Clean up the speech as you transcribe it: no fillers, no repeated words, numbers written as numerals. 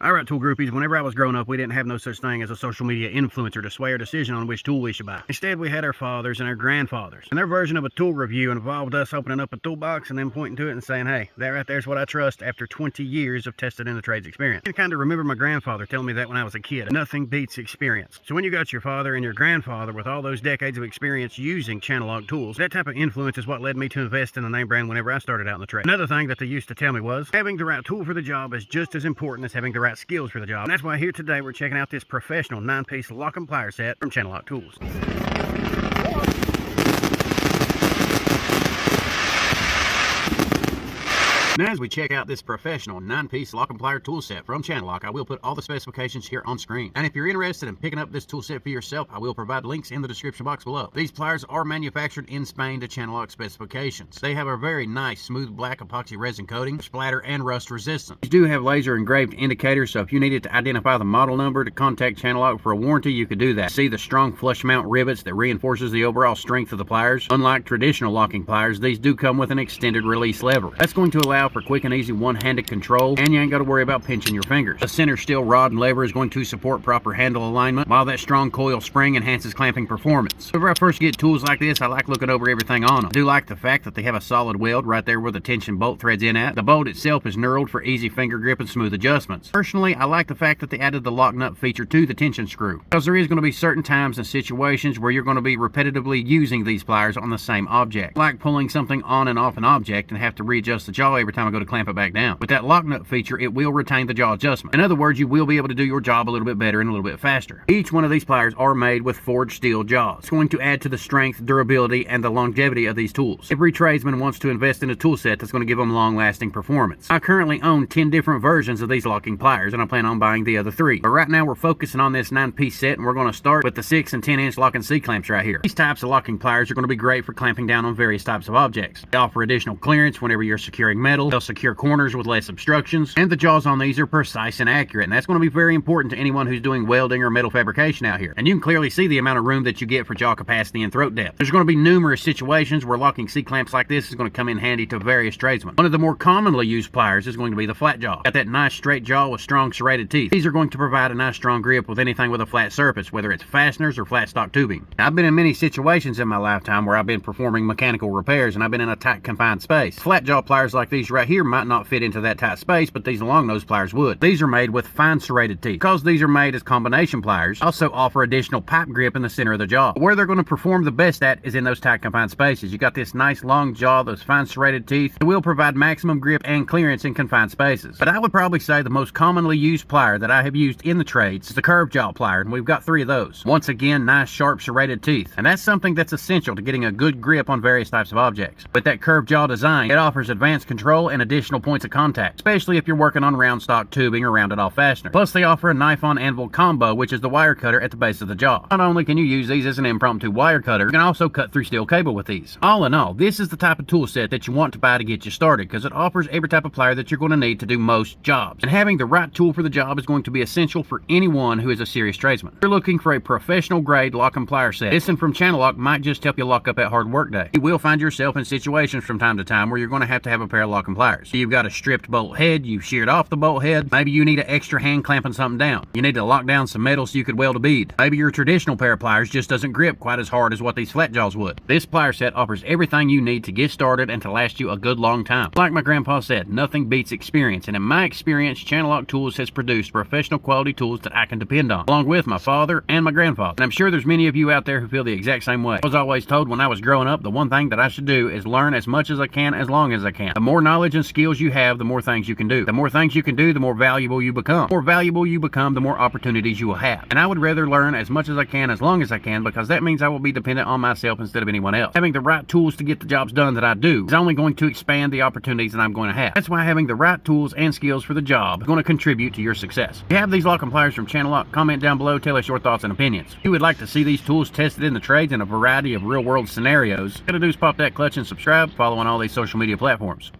All right, tool groupies, whenever I was growing up, we didn't have no such thing as a social media influencer to sway our decision on which tool we should buy. Instead, we had our fathers and our grandfathers. And their version of a tool review involved us opening up a toolbox and then pointing to it and saying, hey, that right there's what I trust after 20 years of tested in the trades experience. I kind of remember my grandfather telling me that when I was a kid. Nothing beats experience. So when you got your father and your grandfather with all those decades of experience using CHANNELLOCK tools, that type of influence is what led me to invest in the name brand whenever I started out in the trade. Another thing that they used to tell me was, having the right tool for the job is just as important as having the right skills for the job. And that's why here today we're checking out this professional 9-piece locking plier set from CHANNELLOCK Tools. Now, as we check out this professional 9-piece Locking Plier Tool Set from CHANNELLOCK, I will put all the specifications here on screen. And if you're interested in picking up this tool set for yourself, I will provide links in the description box below. These pliers are manufactured in Spain to CHANNELLOCK specifications. They have a very nice smooth black epoxy resin coating, splatter and rust resistance. These do have laser engraved indicators, so if you needed to identify the model number to contact CHANNELLOCK for a warranty, you could do that. See the strong flush mount rivets that reinforces the overall strength of the pliers. Unlike traditional locking pliers, these do come with an extended release lever. That's going to allow for quick and easy one-handed control, and you ain't got to worry about pinching your fingers. The center steel rod and lever is going to support proper handle alignment, while that strong coil spring enhances clamping performance. Whenever I first get tools like this, I like looking over everything on them. I do like the fact that they have a solid weld right there where the tension bolt threads in at. The bolt itself is knurled for easy finger grip and smooth adjustments. Personally, I like the fact that they added the lock nut feature to the tension screw, because there is going to be certain times and situations where you're going to be repetitively using these pliers on the same object, like pulling something on and off an object and have to readjust the jaw every time I go to clamp it back down. With that lock nut feature, it will retain the jaw adjustment. In other words, you will be able to do your job a little bit better and a little bit faster. Each one of these pliers are made with forged steel jaws. It's going to add to the strength, durability, and the longevity of these tools. Every tradesman wants to invest in a tool set that's going to give them long-lasting performance. I currently own 10 different versions of these locking pliers, and I plan on buying the other 3. But right now, we're focusing on this 9-piece set, and we're going to start with the 6 and 10-inch locking C-clamps right here. These types of locking pliers are going to be great for clamping down on various types of objects. They offer additional clearance whenever you're securing metal. They'll secure corners with less obstructions, and the jaws on these are precise and accurate, and that's going to be very important to anyone who's doing welding or metal fabrication out here. And you can clearly see the amount of room that you get for jaw capacity and throat depth. There's going to be numerous situations where locking C-clamps like this is going to come in handy to various tradesmen. One of the more commonly used pliers is going to be the flat jaw. Got that nice straight jaw with strong serrated teeth. These are going to provide a nice strong grip with anything with a flat surface, whether it's fasteners or flat stock tubing. Now, I've been in many situations in my lifetime where I've been performing mechanical repairs and I've been in a tight confined space. Flat jaw pliers like these right here might not fit into that tight space, but these long nose pliers would. These are made with fine serrated teeth. Because these are made as combination pliers, also offer additional pipe grip in the center of the jaw. Where they're going to perform the best at is in those tight confined spaces. You got this nice long jaw, those fine serrated teeth. It will provide maximum grip and clearance in confined spaces. But I would probably say the most commonly used plier that I have used in the trades is the curved jaw plier, and we've got 3 of those. Once again, nice sharp serrated teeth, and that's something that's essential to getting a good grip on various types of objects. With that curved jaw design, it offers advanced control and additional points of contact, especially if you're working on round stock tubing or rounded off fastener. Plus, they offer a knife on anvil combo, which is the wire cutter at the base of the jaw. Not only can you use these as an impromptu wire cutter, you can also cut through steel cable with these. All in all, this is the type of tool set that you want to buy to get you started, because it offers every type of plier that you're going to need to do most jobs. And having the right tool for the job is going to be essential for anyone who is a serious tradesman. If you're looking for a professional grade locking plier set, this one from CHANNELLOCK might just help you lock up that hard work day. You will find yourself in situations from time to time where you're going to have a pair of locking pliers. You've got a stripped bolt head, you've sheared off the bolt head, maybe you need an extra hand clamping something down. You need to lock down some metal so you could weld a bead. Maybe your traditional pair of pliers just doesn't grip quite as hard as what these flat jaws would. This plier set offers everything you need to get started and to last you a good long time. Like my grandpa said, nothing beats experience, and in my experience, CHANNELLOCK Tools has produced professional quality tools that I can depend on, along with my father and my grandfather. And I'm sure there's many of you out there who feel the exact same way. I was always told when I was growing up, the one thing that I should do is learn as much as I can, as long as I can. The more knowledge and skills you have, the more things you can do. The more things you can do, the more valuable you become. The more valuable you become, the more opportunities you will have. And I would rather learn as much as I can, as long as I can, because that means I will be dependent on myself instead of anyone else. Having the right tools to get the jobs done that I do is only going to expand the opportunities that I'm going to have. That's why having the right tools and skills for the job is going to contribute to your success. If you have these locking pliers from CHANNELLOCK, comment down below, tell us your thoughts and opinions. If you would like to see these tools tested in the trades in a variety of real-world scenarios, all you gotta do is pop that clutch and subscribe, follow on all these social media platforms.